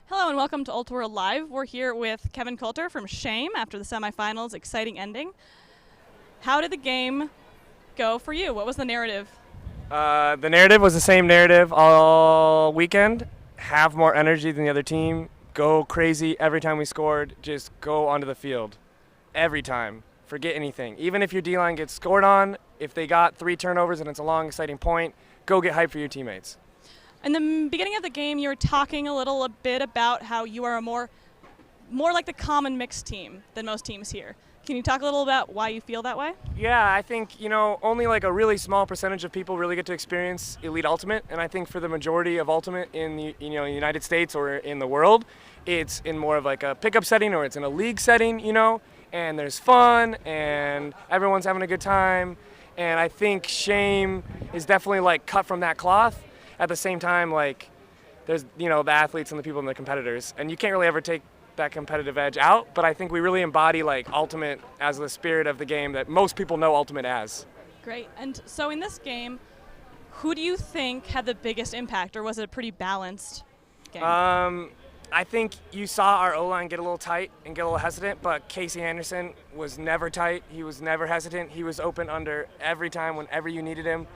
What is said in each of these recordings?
Hello and welcome to Ultra World Live. We're here with Kevin Coulter from Shame after the semifinals. Exciting ending. How did the game go for you? What was the narrative? The narrative was the same narrative all weekend. Have more energy than the other team. Go crazy every time we scored. Just go onto the field. Every time. Forget anything. Even if your D-line gets scored on, if they got 3 turnovers and it's a long, exciting point, go get hype for your teammates. In the beginning of the game, you were talking a bit about how you are a more like the common mixed team than most teams here. Can you talk a little about why you feel that way? Yeah, I think, only like a really small percentage of people really get to experience Elite Ultimate, and I think for the majority of Ultimate in the United States or in the world, it's in more of like a pickup setting or it's in a league setting, and there's fun and everyone's having a good time, and I think Shame is definitely like cut from that cloth. At the same time, like there's the athletes and the people and the competitors, and you can't really ever take that competitive edge out, but I think we really embody like Ultimate as the spirit of the game that most people know Ultimate as. Great. And so in this game, who do you think had the biggest impact, or was it a pretty balanced game? I think you saw our O-line get a little tight and get a little hesitant, but Casey Anderson was never tight. He was never hesitant. He was open under every time whenever you needed him.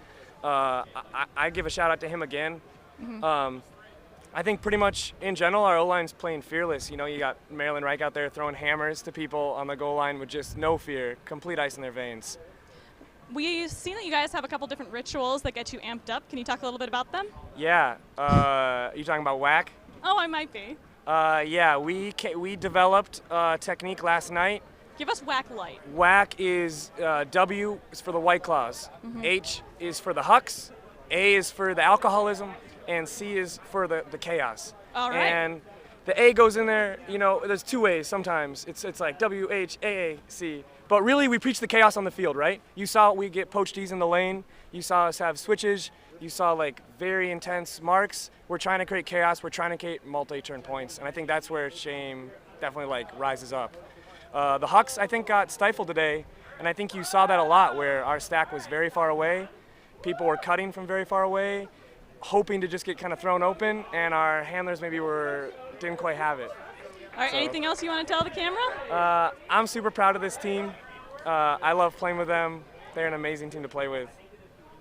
I give a shout out to him again. I think pretty much in general our O-line's playing fearless. You got Maryland Reich out there throwing hammers to people on the goal line with just no fear, complete ice in their veins. We've seen that you guys have a couple different rituals that get you amped up. Can you talk a little bit about them? Yeah, you talking about whack? Oh, I might be. Yeah, we developed a technique last night. Give us whack light. Whack is W is for the White Claws, H is for the Hucks, A is for the alcoholism, and C is for the chaos. All right. And the A goes in there, there's 2 ways sometimes. It's like W-H-A-A-C. But really we preach the chaos on the field, right? You saw we get poached D's in the lane. You saw us have switches. You saw like very intense marks. We're trying to create chaos. We're trying to create multi-turn points. And I think that's where Shame definitely like rises up. The Hucks, I think, got stifled today, and I think you saw that a lot where our stack was very far away. People were cutting from very far away, hoping to just get kind of thrown open, and our handlers maybe didn't quite have it. All right, anything else you want to tell the camera? I'm super proud of this team. I love playing with them. They're an amazing team to play with,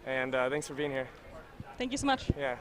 and thanks for being here. Thank you so much. Yeah.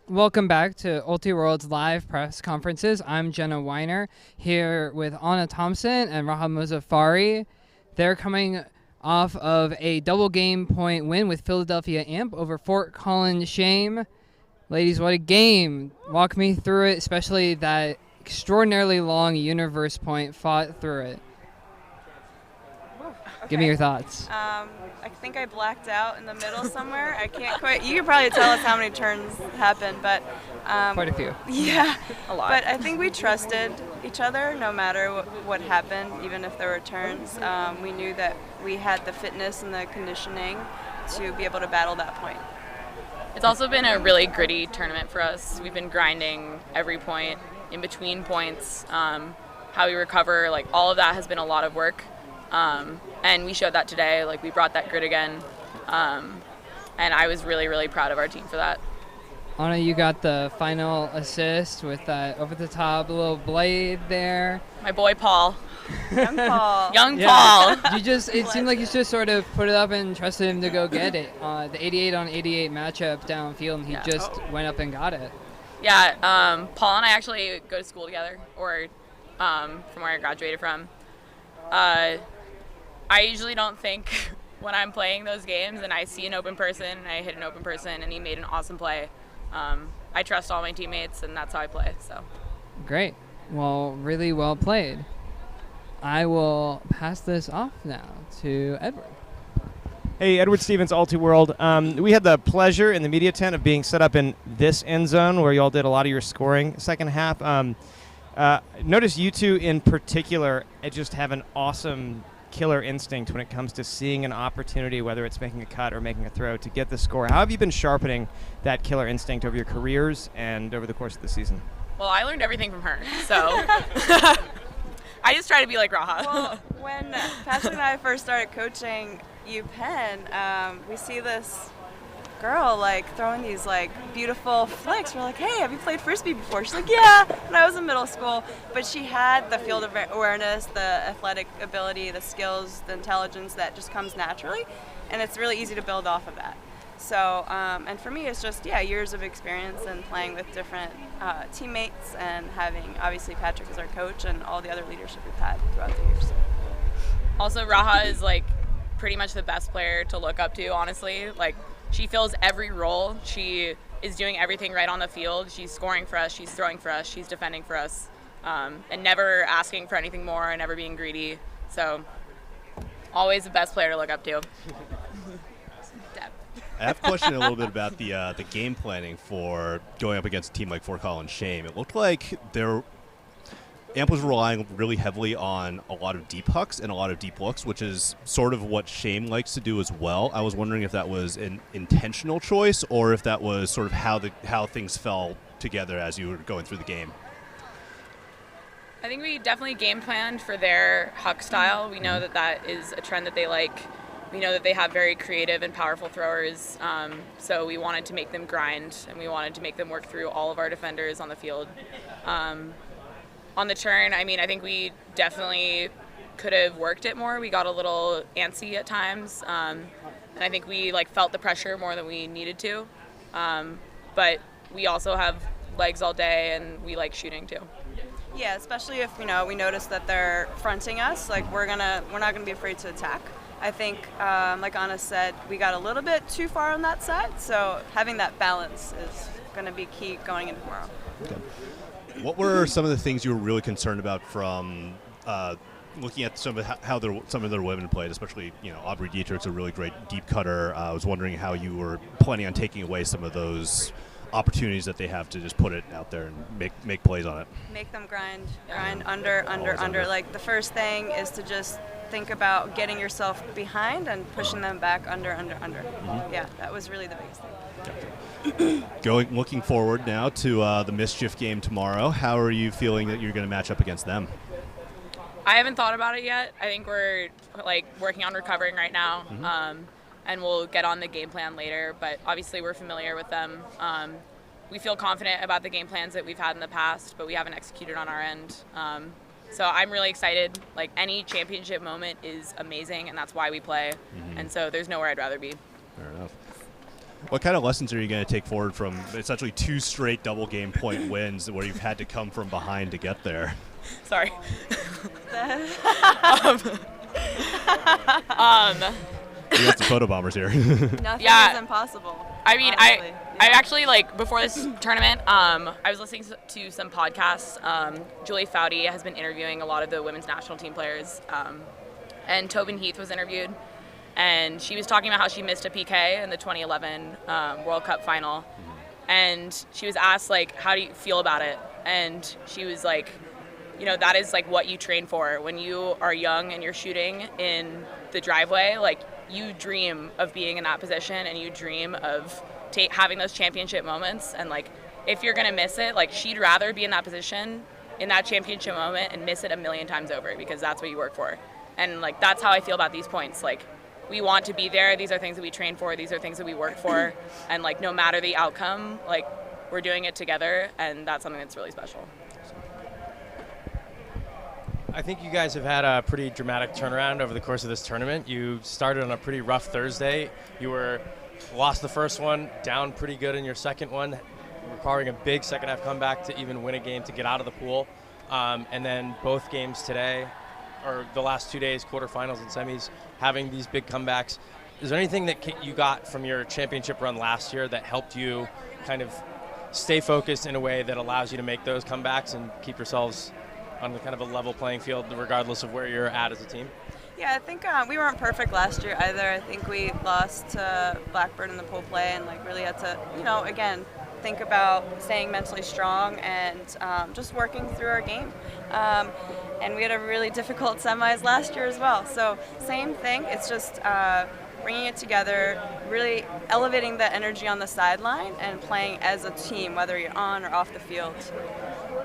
Welcome back to Ulti World's live press conferences. I'm Jenna Weiner here with Anna Thompson and Raha Mozaffari. They're coming off of a double game point win with Philadelphia Amp over Fort Collins Shame. Ladies, what a game. Walk me through it, especially that extraordinarily long universe point fought through it. Okay. Give me your thoughts. I think I blacked out in the middle somewhere. I can't quite. You could probably tell us how many turns happened, but Quite a few. Yeah, A lot. But I think we trusted each other no matter what happened, even if there were turns. We knew that we had the fitness and the conditioning to be able to battle that point. It's also been a really gritty tournament for us. We've been grinding every point, in between points, how we recover, like all of that has been a lot of work. And we showed that today, like we brought that grit again. And I was really, really proud of our team for that. Anna, you got the final assist with that over-the-top little blade there. My boy Paul. Young Paul. Young Yeah. Paul. It seemed like you just sort of put it up and trusted him to go get it. The 88-on-88 matchup downfield, and he just went up and got it. Yeah, Paul and I actually go to school together, or from where I graduated from. I usually don't think when I'm playing those games and I see an open person and I hit an open person and he made an awesome play. I trust all my teammates and that's how I play. So Great. Well, really well played. I will pass this off now to Edward. Hey, Edward Stevens, Ulti World. We had the pleasure in the media tent of being set up in this end zone where you all did a lot of your scoring second half. Notice you two in particular just have an awesome killer instinct when it comes to seeing an opportunity, whether it's making a cut or making a throw, to get the score. How have you been sharpening that killer instinct over your careers and over the course of the season? well, I learned everything from her. So I just try to be like Raha. Well, when Patrick and I first started coaching UPenn, we see this girl like throwing these like beautiful flicks. We're like, hey, have you played Frisbee before? She's like, yeah, when I was in middle school. But she had the field awareness, the athletic ability, the skills, the intelligence that just comes naturally, and it's really easy to build off of that. So, and for me, it's just, years of experience and playing with different teammates and having, obviously, Patrick as our coach and all the other leadership we've had throughout the years. Also, Raha is like pretty much the best player to look up to, honestly. Like, she fills every role. She is doing everything right on the field. She's scoring for us, she's throwing for us, she's defending for us, and never asking for anything more and never being greedy. So, always the best player to look up to. I have a question a little bit about the game planning for going up against a team like Fort Collins Shame. It looked like Amp was relying really heavily on a lot of deep hucks and a lot of deep looks, which is sort of what Shame likes to do as well. I was wondering if that was an intentional choice or if that was sort of how things fell together as you were going through the game. I think we definitely game planned for their huck style. We know that is a trend that they like. We know that they have very creative and powerful throwers, so we wanted to make them grind, and we wanted to make them work through all of our defenders on the field. On the turn, I mean, I think we definitely could have worked it more. We got a little antsy at times, and I think we felt the pressure more than we needed to. But we also have legs all day, and we like shooting too. Yeah, especially if we notice that they're fronting us. Like we're not gonna be afraid to attack. I think, like Anna said, we got a little bit too far on that side. So having that balance is going to be key going into tomorrow. Okay. What were some of the things you were really concerned about from looking at some of their women played, especially Aubrey Dietrich's a really great deep cutter. I was wondering how you were planning on taking away some of those opportunities that they have to just put it out there and make plays on it. Make them grind under. Like the first thing is to just think about getting yourself behind and pushing them back under. Mm-hmm. Yeah, that was really the biggest thing. Looking forward now to the Mischief game tomorrow. How are you feeling that you're going to match up against them? I haven't thought about it yet. I think we're working on recovering right now, and we'll get on the game plan later. But obviously, we're familiar with them. We feel confident about the game plans that we've had in the past, but we haven't executed on our end. So I'm really excited. Like any championship moment is amazing, and that's why we play. And so there's nowhere I'd rather be. Fair enough. What kind of lessons are you going to take forward from essentially 2 straight double game point wins where you've had to come from behind to get there? Sorry. We got some photo bombers here. Nothing Yeah. is impossible. I mean, honestly. I actually, like, before this tournament, I was listening to some podcasts. Julie Foudy has been interviewing a lot of the women's national team players, and Tobin Heath was interviewed, and she was talking about how she missed a PK in the 2011 World Cup final, and she was asked, like, how do you feel about it? And she was like, you know, that is, like, what you train for. When you are young and you're shooting in the driveway, like, you dream of being in that position, and you dream of having those championship moments. And, like, if you're going to miss it, like, she'd rather be in that position in that championship moment and miss it a million times over, because that's what you work for. And, like, that's how I feel about these points. Like, we want to be there. These are things that we train for. These are things that we work for. And, like, no matter the outcome, like, we're doing it together, and that's something that's really special. I think you guys have had a pretty dramatic turnaround over the course of this tournament. You started on a pretty rough Thursday. You lost the first one, down pretty good in your second one, requiring a big second half comeback to even win a game to get out of the pool. And then both games today, or the last 2 days, quarterfinals and semis, having these big comebacks. Is there anything that you got from your championship run last year that helped you kind of stay focused in a way that allows you to make those comebacks and keep yourselves on the kind of a level playing field regardless of where you're at as a team? Yeah, I think we weren't perfect last year either. I think we lost to Blackburn in the pool play, and, like, really had to, you know, again, think about staying mentally strong and just working through our game. And we had a really difficult semis last year as well. So same thing. It's just bringing it together, really elevating the energy on the sideline and playing as a team, whether you're on or off the field.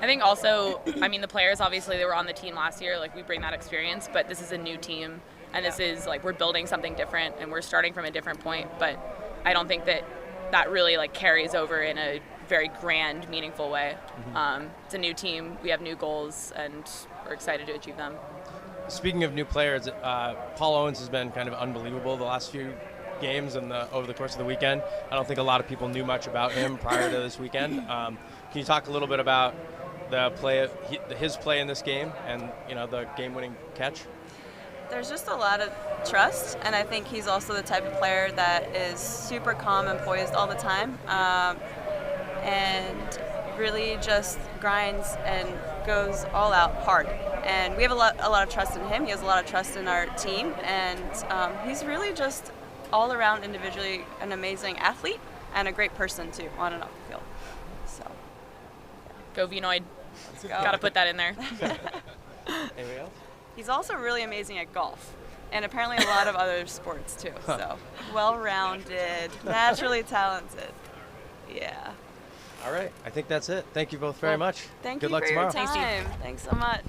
I think also, I mean, the players, obviously, they were on the team last year. Like, we bring that experience, but this is a new team, and this is, like, we're building something different, and we're starting from a different point. But I don't think that really, like, carries over in a very grand, meaningful way. It's a new team. We have new goals, and we're excited to achieve them. Speaking of new players, Paul Owens has been kind of unbelievable the last few games and over the course of the weekend. I don't think a lot of people knew much about him prior to this weekend. Can you talk a little bit about his play in this game and, you know, the game-winning catch? There's just a lot of trust, and I think he's also the type of player that is super calm and poised all the time, and really just grinds and goes all out hard. And we have a lot of trust in him. He has a lot of trust in our team, and he's really just all around individually an amazing athlete and a great person too, on and off the field. So, Go Vinoid. let's go. Got to put that in there. Anybody else? He's also really amazing at golf, and apparently a lot of other sports too. So, well-rounded, naturally talented. Yeah. All right. I think that's it. Thank you both very much. Thank Good you luck for tomorrow. your time. Thanks so much.